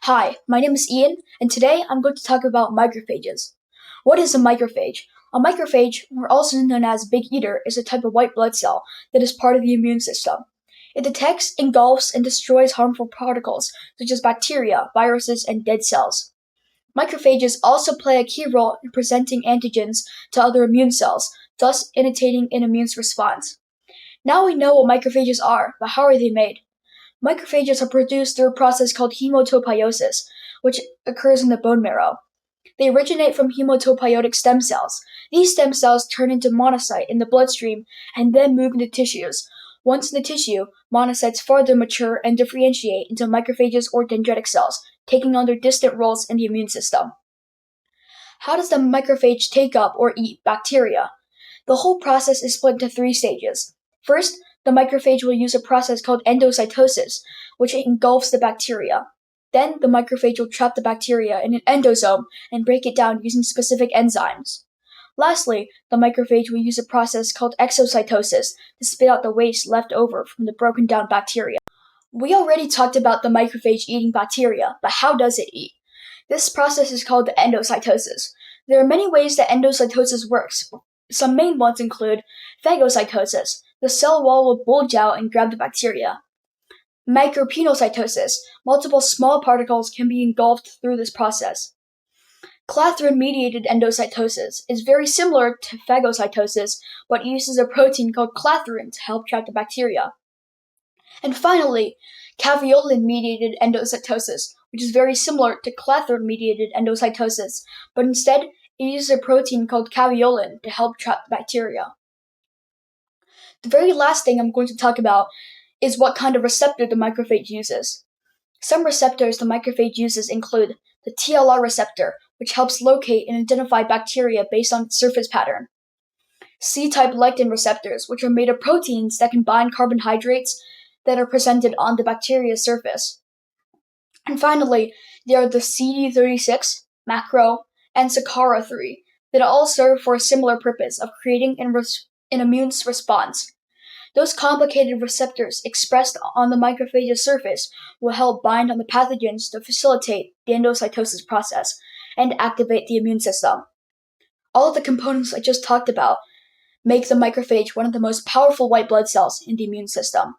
Hi, my name is Ian, and today I'm going to talk about macrophages. What is a macrophage? A macrophage, or also known as big eater, is a type of white blood cell that is part of the immune system. It detects, engulfs, and destroys harmful particles such as bacteria, viruses, and dead cells. Macrophages also play a key role in presenting antigens to other immune cells, thus initiating an immune response. Now we know what macrophages are, but how are they made? Macrophages are produced through a process called hematopoiesis, which occurs in the bone marrow. They originate from hematopoietic stem cells. These stem cells turn into monocyte in the bloodstream and then move into tissues. Once in the tissue, monocytes further mature and differentiate into macrophages or dendritic cells, taking on their distant roles in the immune system. How does the macrophage take up or eat bacteria? The whole process is split into three stages. First, the macrophage will use a process called endocytosis, which engulfs the bacteria. Then, the macrophage will trap the bacteria in an endosome and break it down using specific enzymes. Lastly, the macrophage will use a process called exocytosis to spit out the waste left over from the broken down bacteria. We already talked about the macrophage eating bacteria, but how does it eat? This process is called endocytosis. There are many ways that endocytosis works. Some main ones include phagocytosis. The cell wall will bulge out and grab the bacteria. Micropenocytosis. Multiple small particles can be engulfed through this process. Clathrin-mediated endocytosis is very similar to phagocytosis, but uses a protein called clathrin to help trap the bacteria. And finally, caveolin-mediated endocytosis, which is very similar to clathrin-mediated endocytosis, but instead it uses a protein called caveolin to help trap the bacteria. The very last thing I'm going to talk about is what kind of receptor the macrophage uses. Some receptors the macrophage uses include the TLR receptor, which helps locate and identify bacteria based on its surface pattern. C-type lectin receptors, which are made of proteins that can bind carbohydrates that are presented on the bacteria's surface. And finally, there are the CD36, macro, and Saccaro3 that all serve for a similar purpose of creating an immune response. Those complicated receptors expressed on the macrophage's surface will help bind on the pathogens to facilitate the endocytosis process and activate the immune system. All of the components I just talked about make the macrophage one of the most powerful white blood cells in the immune system.